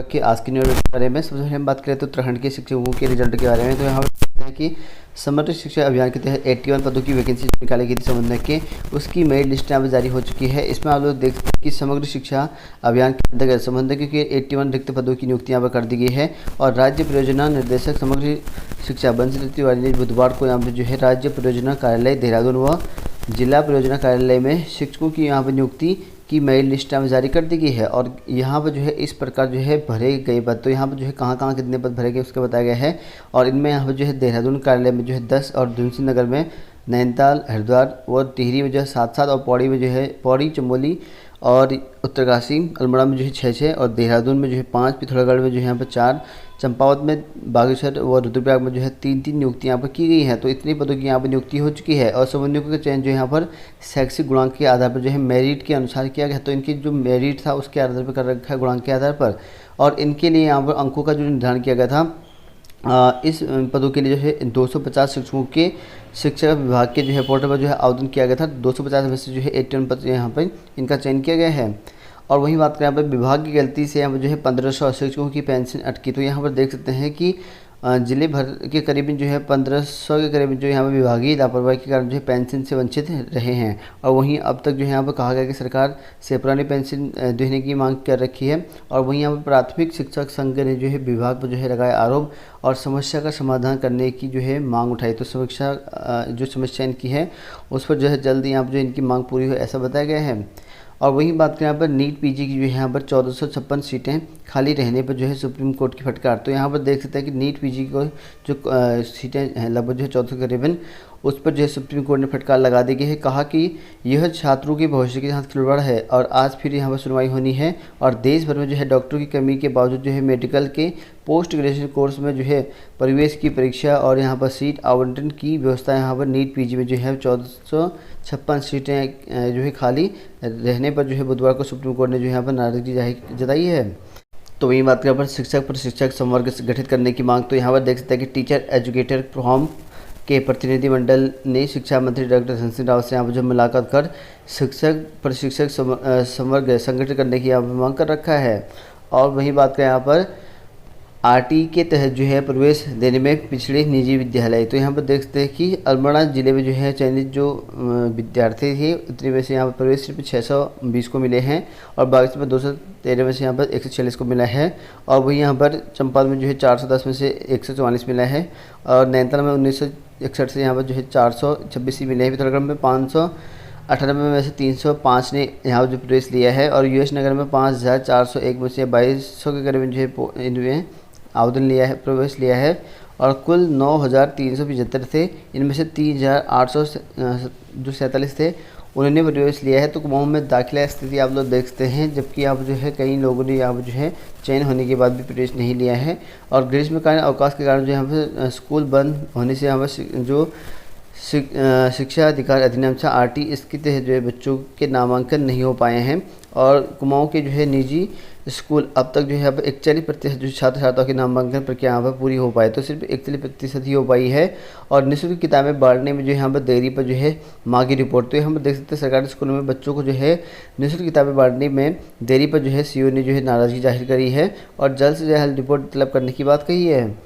कि आज की न्यूज़ के बारे में सबसे पहले हम बात करें तो उत्तराखंड के शिक्षकों के रिजल्ट के बारे में। तो यहाँ पर देखते हैं कि समग्र शिक्षा अभियान के तहत 81 पदों की वैकेंसी निकाली गई थी संबंध के, उसकी मेरिट लिस्ट यहाँ पर जारी हो चुकी है। इसमें आप लोग देखते हैं कि समग्र शिक्षा अभियान के अंतर्गत संबंध के 81 रिक्त पदों की नियुक्ति यहाँ पर कर दी गई है। और राज्य परियोजना निर्देशक समग्र शिक्षा बंसी तिवारी ने बुधवार को यहाँ पर जो है राज्य परियोजना कार्यालय देहरादून व जिला परियोजना कार्यालय में शिक्षकों की यहाँ पर नियुक्ति की मेरिट लिस्ट यहाँ जारी कर दी गई है। और यहाँ पर जो है इस प्रकार जो है भरे गए पद, तो यहाँ पर जो है कहाँ कितने पद भरे गए उसका बताया गया है। और इनमें यहाँ पर जो है देहरादून कार्यालय में जो है 10 और धुंसी नगर में, नैनीताल, हरिद्वार और टिहरी में जो है 7-7 और पौड़ी में जो है पौड़ी, चमोली और उत्तरकाशी, अल्मोड़ा में जो है 6-6 और देहरादून में जो है 5, पिथौरागढ़ में जो है यहाँ पर 4, चंपावत में, बागेश्वर और रुद्रप्रयाग में जो है 3-3 नियुक्ति यहाँ पर की गई है। तो इतनी पदों की यहाँ पर नियुक्ति हो चुकी है। और समन्वयकों का चयन जो यहाँ पर शैक्षिक गुणांक के आधार पर जो है मेरिट के अनुसार किया गया। तो इनकी जो मेरिट था उसके आधार पर कर रखा है, गुणांक के आधार पर। और इनके लिए यहाँ पर अंकों का जो निर्धारण किया गया था, इस पदों के लिए जो है 250 शिक्षकों के शिक्षा विभाग के जो है पोर्टल पर जो है आवेदन किया गया था। 250 में से जो है 81 पद यहाँ पर इनका चयन किया गया है। और वहीं बात करें यहाँ पर विभाग की गलती से यहाँ पर जो है 1500 शिक्षकों की पेंशन अटकी। तो यहाँ पर देख सकते हैं कि जिले भर के करीबन जो है 1500 के करीब जो यहाँ पर विभागीय लापरवाही के कारण जो है पेंशन से वंचित रहे हैं। और वहीं अब तक जो है यहाँ पर कहा गया कि सरकार से पुरानी पेंशन देने की मांग कर रखी है। और वहीं यहाँ पर प्राथमिक शिक्षक संघ ने जो है विभाग पर जो है लगाया आरोप और समस्या का समाधान करने की जो है मांग उठाई। तो जो समस्या इनकी है उस पर जो है जल्द यहाँ पर जो इनकी मांग पूरी हो, ऐसा बताया गया है। और वहीं बात करें यहाँ पर नीट पीजी की जो है यहाँ पर 1456 सीटें खाली रहने पर जो है सुप्रीम कोर्ट की फटकार। तो यहाँ पर देख सकते हैं कि नीट पीजी को जो सीटें हैं लगभग जो है 1400 करीबन, उस पर जो है सुप्रीम कोर्ट ने फटकार लगा दी गई है। कहा कि यह छात्रों के भविष्य के साथ खिलवाड़ है। और आज फिर यहाँ पर सुनवाई होनी है। और देश भर में जो है डॉक्टरों की कमी के बावजूद जो है मेडिकल के पोस्ट ग्रेजुएशन कोर्स में जो है प्रवेश की परीक्षा और यहाँ पर सीट आवंटन की व्यवस्था यहाँ पर नीट पीजी में जो है 1456 सीटें जो है खाली रहने पर जो है बुधवार को सुप्रीम कोर्ट ने जो यहाँ पर नाराजगी जताई है। तो वही बात करें पर शिक्षक प्रशिक्षक संवर्ग गठित करने की मांग। तो यहाँ पर देख सकते हैं कि टीचर एजुकेटर फॉर्म के प्रतिनिधिमंडल ने शिक्षा मंत्री डॉक्टर धन सिंह रावत से यहाँ पर जो मुलाकात कर शिक्षक प्रशिक्षक संवर्ग संगठित करने की यहाँ पर मांग कर रखा है। और वही बात करें यहाँ पर आरटी के तहत जो है प्रवेश देने में पिछड़े निजी विद्यालय। तो यहाँ पर देखते हैं कि अल्मोड़ा जिले में जो है चयनित जो विद्यार्थी थे उतने में से यहाँ पर प्रवेश सिर्फ 620 को मिले हैं। और बागेश्वर में 213 में से यहाँ पर 146 को मिला है। और वही यहाँ पर चंपावत में जो है 410 में से 144 मिला है। और नैनीताल में 1961 से यहाँ पर जो है 426 ही मिले हैं। पिथौरागढ़ में 598 में से 305 ने यहाँ पर जो प्रवेश लिया है। और यूएस नगर में 5401 में से 2200 के करीब जो है इनमें आवेदन लिया है, प्रवेश लिया है। और कुल 9375 थे, इनमें से 3847 थे उन्होंने प्रवेश लिया है। तो कुमाऊं में दाखिला स्थिति आप लोग देखते हैं, जबकि यहाँ पर जो है कई लोगों ने यहाँ पर जो है चयन होने के बाद भी प्रवेश नहीं लिया है। और ग्रीष्मकालीन अवकाश के कारण जो यहाँ पर स्कूल बंद होने से यहाँ पर जो शिक्षा अधिकार अधिनियम आरटी इसके तहत जो है बच्चों के नामांकन नहीं हो पाए हैं। और कुमाऊं के जो है निजी स्कूल अब तक जो है यहाँ पर 41% जो छात्र छात्राओं के नामांकन प्रक्रिया यहाँ पर पूरी हो पाई, तो सिर्फ 41% ही हो पाई है। और निःशुल्क किताबें बांटने में जो यहाँ पर देरी पर जो है माँ की रिपोर्ट। तो यहाँ पर देख सकते हैं सरकारी स्कूलों में बच्चों को जो है निःशुल्क किताबें बांटने में देरी पर जो है सीओ ने जो है नाराज़गी जाहिर करी है और जल्द से जल्द रिपोर्ट तलब करने की बात कही है।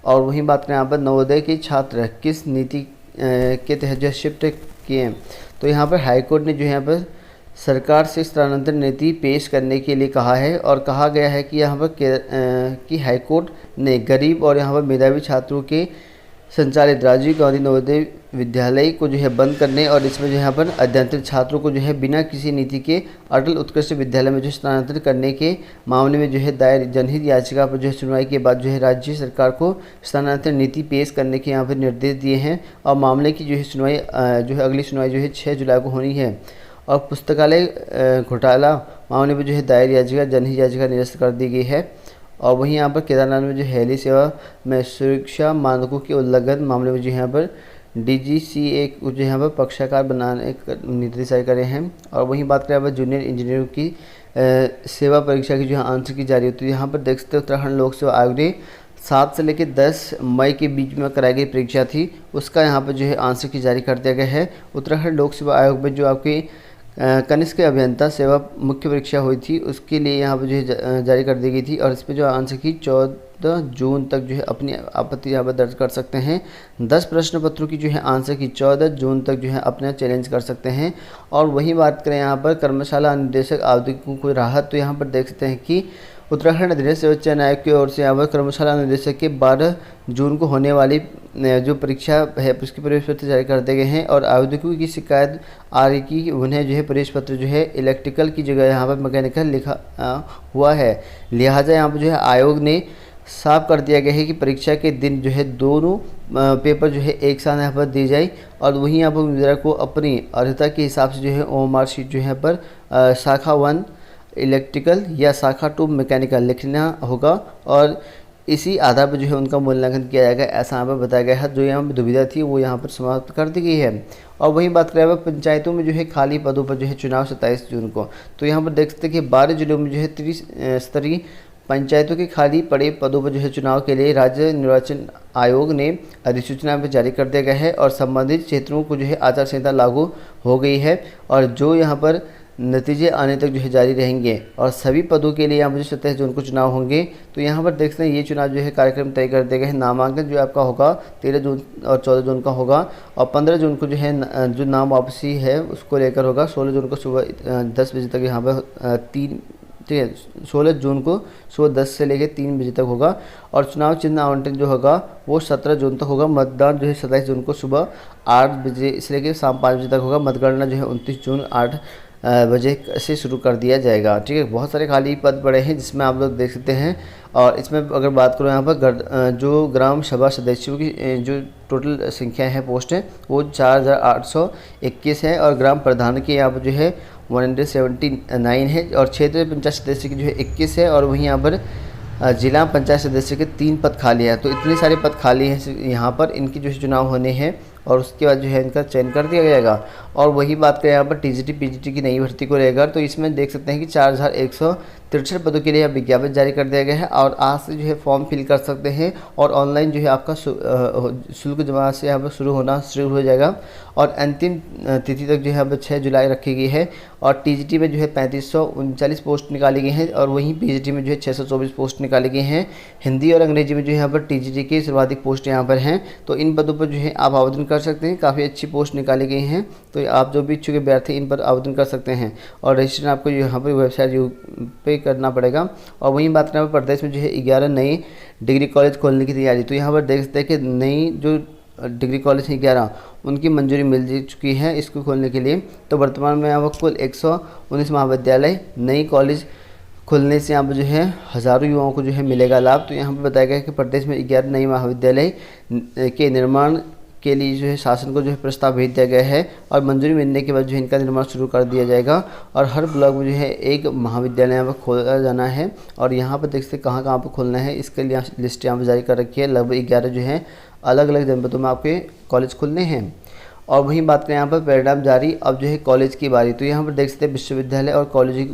और वहीं बात करें यहाँ पर नवोदय के छात्र किस नीति के तहत जो शिफ्ट किए हैं। तो यहाँ पर हाईकोर्ट ने जो है यहाँ पर सरकार से स्थानांतरण नीति पेश करने के लिए कहा है। और कहा गया है कि यहाँ पर कि हाईकोर्ट ने गरीब और यहाँ पर मेधावी छात्रों के संचालित राजीव गांधी नवोदय विद्यालय को जो है बंद करने और इसमें जो यहाँ पर अध्ययनरत छात्रों को जो है बिना किसी नीति के अटल उत्कृष्ट विद्यालय में जो स्थानांतरित करने के मामले में जो है दायर जनहित याचिका पर जो है सुनवाई के बाद जो है राज्य सरकार को स्थानांतरण नीति पेश करने के यहाँ पर निर्देश दिए हैं। और मामले की जो है सुनवाई जो है अगली सुनवाई जो है 6 जुलाई को होनी है। और पुस्तकालय घोटाला मामले में जो है दायर याचिका जनहित याचिका निरस्त कर दी गई है। और वहीं यहाँ पर केदारनाथ में जो हेली सेवा में सुरक्षा मानकों के उल्लंघन मामले में जो यहाँ पर DGCA को जो यहाँ पर पक्षकार बनाने निर्देश जारी करे हैं। और वहीं बात करें यहाँ पर जूनियर इंजीनियरों की सेवा परीक्षा की जो है आंसर की जारी होती है। यहाँ पर देख सकते हैं उत्तराखंड लोक सेवा आयोग ने 7 से लेकर 10 मई के बीच में कराई गई परीक्षा थी, उसका यहाँ पर जो है आंसर की जारी कर दिया गया है। उत्तराखंड लोक सेवा आयोग में जो आपकी कनिष्क अभियंता सेवा मुख्य परीक्षा हुई थी, उसके लिए यहाँ पर जो है जारी कर दी गई थी। और इसमें जो आंसर की 14 जून तक जो है अपनी आपत्ति यहाँ पर दर्ज कर सकते हैं। 10 प्रश्न पत्रों की जो है आंसर की 14 जून तक जो है अपना चैलेंज कर सकते हैं। और वही बात करें यहाँ पर कर्मशाला निदेशक आवेदकों को राहत, तो यहाँ पर देख सकते हैं कि उत्तराखंड अधीनस्थ उच्च न्यायालय की ओर से यहाँ पर कर्मशाला निदेशक के 12 जून को होने वाली जो परीक्षा है उसके प्रवेश पत्र जारी कर दिए गए हैं। और आवेदकों की शिकायत आ रही कि उन्हें जो है प्रवेश पत्र जो है इलेक्ट्रिकल की जगह यहाँ पर मैकेनिकल लिखा हुआ है। लिहाजा यहाँ पर जो है आयोग ने साफ कर दिया गया है कि परीक्षा के दिन जो है दोनों पेपर जो है एक साथ यहाँ पर दी जाए। और वहीं यहाँ पर उम्मीदवार को अपनी अर्हता के हिसाब से जो है OMR शीट जो है पर शाखा 1 इलेक्ट्रिकल या शाखा 2 मैकेनिकल लिखना होगा और इसी आधार पर जो है उनका मूल्यांकन किया जाएगा, ऐसा यहाँ पर बताया गया है। जो यहाँ पर दुविधा थी वो यहाँ पर समाप्त कर दी गई है। और वहीं बात करें पंचायतों में जो है खाली पदों पर जो है चुनाव 27 जून को, तो यहाँ पर देख सकते हैं कि 12 जिलों में जो है त्रिस्तरीय पंचायतों के खाली पड़े पदों पर जो है चुनाव के लिए राज्य निर्वाचन आयोग ने अधिसूचना पर जारी कर दिया गया है। और संबंधित क्षेत्रों को जो है आचार संहिता लागू हो गई है और जो यहाँ पर नतीजे आने तक जो है जारी रहेंगे। और सभी पदों के लिए यहाँ पर 27 जून को चुनाव होंगे। तो यहाँ पर देख सकते हैं ये चुनाव जो है कार्यक्रम तय कर दिया गया है। नामांकन जो आपका होगा 13 जून और 14 जून का होगा और 15 जून को जो है जो नाम वापसी है उसको लेकर होगा। 16 जून को सुबह 10 बजे तक यहाँ पर 16 जून को सुबह 10 से लेकर 3 बजे तक होगा। और चुनाव चिन्ह आवंटन जो होगा वो 17 जून तक होगा। मतदान जो है 27 जून को सुबह 8 बजे से लेकर शाम 5 बजे तक होगा। मतगणना जो है 29 जून 8 बजे से शुरू कर दिया जाएगा। ठीक है, बहुत सारे खाली पद पड़े हैं जिसमें आप लोग देख सकते हैं। और इसमें अगर बात करो यहाँ पर जो ग्राम सभा सदस्यों की जो टोटल संख्या है पोस्ट है वो 4821 है। और ग्राम प्रधान की यहाँ पर जो है 179 है। और क्षेत्रीय पंचायत सदस्य की जो है 21 है। और वहीं यहाँ पर जिला पंचायत सदस्य के 3 पद खाली हैं। तो इतने सारे पद खाली हैं यहाँ पर, इनकी जो है चुनाव होने हैं और उसके बाद जो है इनका चयन कर दिया जाएगा। और वही बात करें यहाँ पर टीजीटी पीजीटी की नई भर्ती को लेकर, तो इसमें देख सकते हैं कि 4163 पदों के लिए विज्ञापन जारी कर दिया गया है। और आज से जो है फॉर्म फिल कर सकते हैं और ऑनलाइन जो है आपका शुल्क जमा से यहाँ पर शुरू हो जाएगा। और अंतिम तिथि तक जो है अब 6 जुलाई रखी गई है। और टीजीटी में जो है 3539 पोस्ट निकाली गई हैं और वहीं पीजीटी में जो है 624 पोस्ट निकाली गई हैं। हिंदी और अंग्रेजी में जो है यहाँ पर टीजीटी की सर्वाधिक पोस्ट यहाँ पर हैं। तो इन पदों पर जो है आप आवेदन कर सकते हैं। काफ़ी अच्छी पोस्ट निकाली गई हैं, तो आप जो भी इच्छुक अभ्यर्थी इन पर आवेदन कर सकते हैं। और रजिस्ट्रेशन आपको यहाँ पर वेबसाइट पे करना पड़ेगा। और वहीं बात करें प्रदेश में जो है 11 नए डिग्री कॉलेज खोलने की तैयारी, तो यहाँ पर देख सकते हैं कि नई जो डिग्री कॉलेज है 11 उनकी मंजूरी मिल चुकी है इसको खोलने के लिए। तो वर्तमान में यहाँ पर कुल 119 महाविद्यालय नई कॉलेज खुलने से यहाँ पर जो है हज़ारों युवाओं को जो है मिलेगा लाभ। तो यहाँ पर बताया गया है कि प्रदेश में 11 नए महाविद्यालय के निर्माण के लिए जो है शासन को जो है प्रस्ताव भेज दिया गया है। और मंजूरी मिलने के बाद जो है इनका निर्माण शुरू कर दिया जाएगा। और हर ब्लॉक में जो है एक महाविद्यालय यहाँ पर खोला जाना है। और यहाँ पर देख सकते कहाँ कहाँ पर खोलना है, इसके लिए लिस्ट यहाँ पर जारी कर रखी है। लगभग 11 जो है अलग अलग जनपदों में आपके कॉलेज खुलने हैं। और वहीं बात करें यहाँ पर परिणाम जारी, अब जो है कॉलेज की बारी, तो यहाँ पर देख सकते हैं विश्वविद्यालय और कॉलेज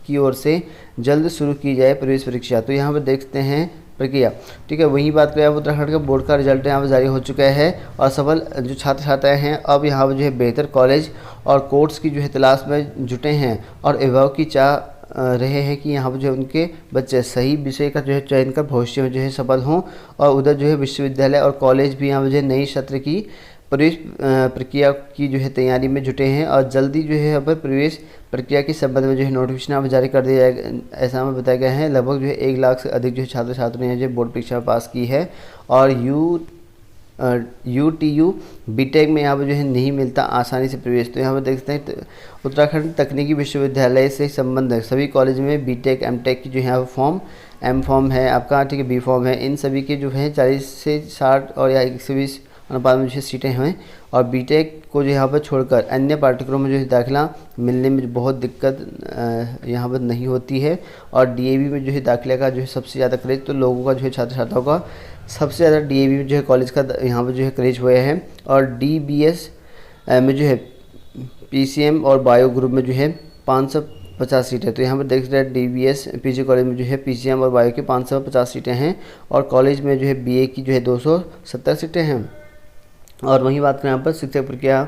की ओर से जल्द शुरू की जाए प्रवेश परीक्षा। तो यहाँ पर देखते हैं प्रक्रिया, ठीक है। वहीं बात करें उत्तराखंड का बोर्ड का रिजल्ट यहाँ पर जारी हो चुका है। और सफल जो छात्र छात्राएँ हैं अब यहाँ पर जो है बेहतर कॉलेज और कोर्स की जो है तलाश में जुटे हैं। और अभिभावक की चाह रहे हैं कि यहाँ पर जो है उनके बच्चे सही विषय का जो है चयन कर भविष्य में जो है सफल हों। और उधर जो है विश्वविद्यालय और कॉलेज भी यहाँ पर जो है नई सत्र की प्रवेश प्रक्रिया की जो है तैयारी में जुटे हैं। और जल्दी जो है यहाँ पर प्रवेश प्रक्रिया के संबंध में जो है नोटिफिकेशन यहाँ पर जारी कर दिया जाएगा, ऐसा हमें बताया गया है। लगभग जो है 1 लाख से अधिक जो है छात्र छात्राएं हैं जो बोर्ड परीक्षा पास की है। और UTU बीटेक में यहाँ पर जो है नहीं मिलता आसानी से प्रवेश। तो यहाँ पर देखते हैं उत्तराखंड तकनीकी विश्वविद्यालय से संबंधित सभी कॉलेज में बीटेक एमटेक की जो है यहाँ पर फॉर्म एम फॉर्म है आपका, ठीक है, बी फॉर्म है, इन सभी के जो है 40 से 60 और या 120 अनुपात में जो सीटें हैं। और बीटेक को जो यहाँ पर छोड़कर अन्य पाठ्यक्रमों में जो है दाखिला मिलने में बहुत दिक्कत यहाँ पर नहीं होती है। और डीएवी में जो है दाखिले का जो है सबसे ज़्यादा क्रेज, तो लोगों का जो है छात्र छात्राओं का सबसे ज़्यादा डीएवी में जो है कॉलेज का यहाँ पर जो है क्रेज हुए हैं। और DBS में जो है PCM और बायो ग्रुप में जो है 550 सीटें। तो यहाँ पर देख रहे हैं DBS PG कॉलेज में जो है PCM और बायो की 550 सीटें हैं। और कॉलेज में जो है BA की जो है 270 सीटें हैं। और वहीं बात करें यहाँ पर शिक्षक प्रक्रिया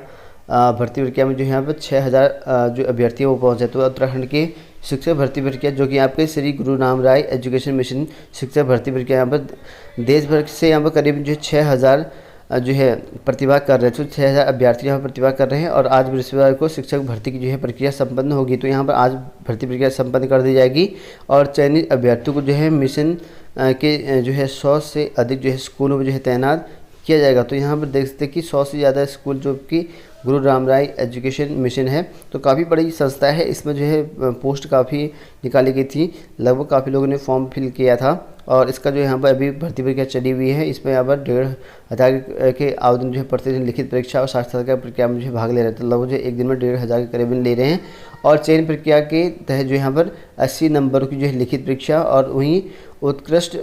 भर्ती प्रक्रिया में जो यहाँ पर 6000 जो अभ्यर्थी है वो पहुँचे। तो उत्तराखंड के शिक्षक भर्ती प्रक्रिया जो कि आपके श्री गुरु राम राय एजुकेशन मिशन शिक्षक भर्ती प्रक्रिया यहाँ पर देश भर से यहाँ पर करीब जो 6000 जो है प्रतिभा कर रहे हैं। तो 6000 अभ्यर्थी यहाँ पर प्रतिभा कर रहे हैं और आज बृहस्पतिवार को शिक्षक भर्ती की जो है प्रक्रिया संपन्न होगी। तो यहाँ पर आज भर्ती प्रक्रिया संपन्न कर दी जाएगी और चयनित अभ्यर्थियों को जो है मिशन के जो है 100 से अधिक जो है स्कूलों में जो है तैनात किया जाएगा। तो यहाँ पर देख सकते हैं कि 100 से ज़्यादा स्कूल जो कि गुरु राम राय एजुकेशन मिशन है, तो काफ़ी बड़ी संस्था है। इसमें जो है पोस्ट काफ़ी निकाली गई थी, लगभग काफ़ी लोगों ने फॉर्म फिल किया था और इसका जो यहाँ पर अभी भर्ती प्रक्रिया चली हुई है। इसमें यहाँ पर 1500 के आवेदन जो है प्रतिदिन लिखित परीक्षा और साक्षात्कार प्रक्रिया में जो भाग ले रहे थे। लगभग जो एक दिन में 1500 के करीबन ले रहे हैं और चयन प्रक्रिया के तहत जो यहाँ पर 80 नंबर की जो है लिखित परीक्षा और वहीं उत्कृष्ट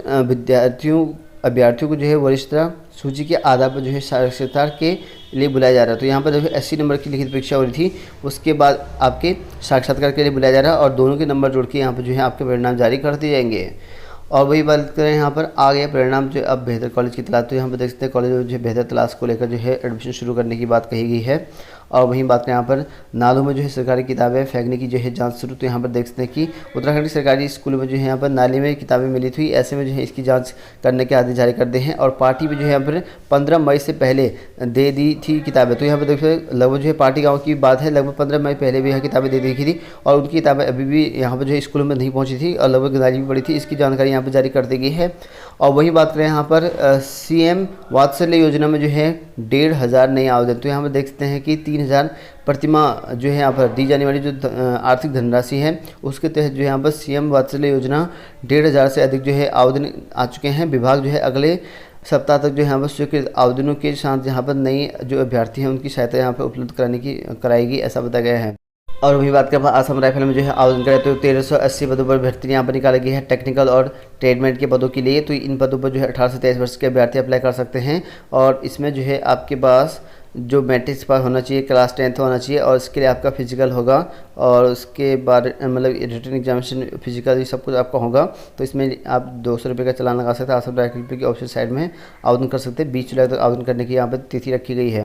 अभ्यर्थियों को जो है वरिष्ठता सूची के आधार पर जो है साक्षात्कार के लिए बुलाया जा रहा है। तो यहाँ पर जो 80 नंबर की लिखित परीक्षा हो रही थी, उसके बाद आपके साक्षात्कार के लिए बुलाया जा रहा है और दोनों के नंबर जोड़ के यहाँ पर जो है आपके परिणाम जारी कर दिए जाएंगे। और वही बात करें यहाँ पर आ गया परिणाम जो अब बेहतर कॉलेज की तलाश। तो यहाँ पर देख सकते हैं कॉलेज में जो बेहतर तलाश को लेकर जो है एडमिशन शुरू करने की बात कही गई है। और वहीं बात करें यहाँ पर नालों में जो है सरकारी किताबें फेंकने की जो है जांच शुरू। तो यहाँ पर देख सकते हैं कि उत्तराखंड के सरकारी स्कूलों में जो है यहाँ पर नाले में किताबें मिली थी, ऐसे में जो है इसकी जांच करने के आदेश जारी कर दिए हैं। और पार्टी में जो है यहाँ पर 15 मई से पहले दे दी थी किताबें। तो यहाँ पर देखिए लगभग जो है पार्टी गाँव की बात है, लगभग 15 मई पहले भी यहाँ किताबें दे दी थी और उनकी किताबें अभी भी यहाँ पर जो है स्कूलों में नहीं पहुँची थी और लगभग गाली भी पड़ी थी। इसकी जानकारी यहाँ पर जारी कर दी गई है। और वही बात करें यहाँ पर CM वात्सल्य योजना में जो है 1500 नए आवेदन। तो यहाँ पर देख सकते हैं कि 3000 प्रतिमा जो है यहाँ पर दी जाने वाली जो आर्थिक धनराशि है उसके तहत जो है यहाँ पर CM वात्सल्य योजना 1500 से अधिक जो है आवेदन आ चुके हैं। विभाग जो है अगले सप्ताह तक जो है यहाँ पर स्वीकृत आवेदनों के साथ यहाँ पर नई जो अभ्यर्थी हैं उनकी सहायता यहाँ पर उपलब्ध कराएगी, ऐसा बताया गया है। और वही बात करें असम राइफल में जो है आवेदन करें तो 1380 पदों पर भर्ती यहाँ पर निकाली गई है टेक्निकल और ट्रेडमेंट के पदों के लिए। तो इन पदों पर जो है 18 से 23 वर्ष के अभ्यर्थी अप्लाई कर सकते हैं और इसमें जो है आपके पास जो मैट्रिक्स पास होना चाहिए, क्लास 10th होना चाहिए और इसके लिए आपका फिजिकल होगा और उसके बाद मतलब रिटन एग्जामिनेशन फिजिकल ये सब कुछ आपका होगा। तो इसमें आप 200 रुपये का चालान लगा सकते हैं। असम राइफल की ऑफिशियल साइट में आवेदन कर सकते हैं। 20 जुलाई तक आवेदन करने की यहाँ पर तिथि रखी गई है।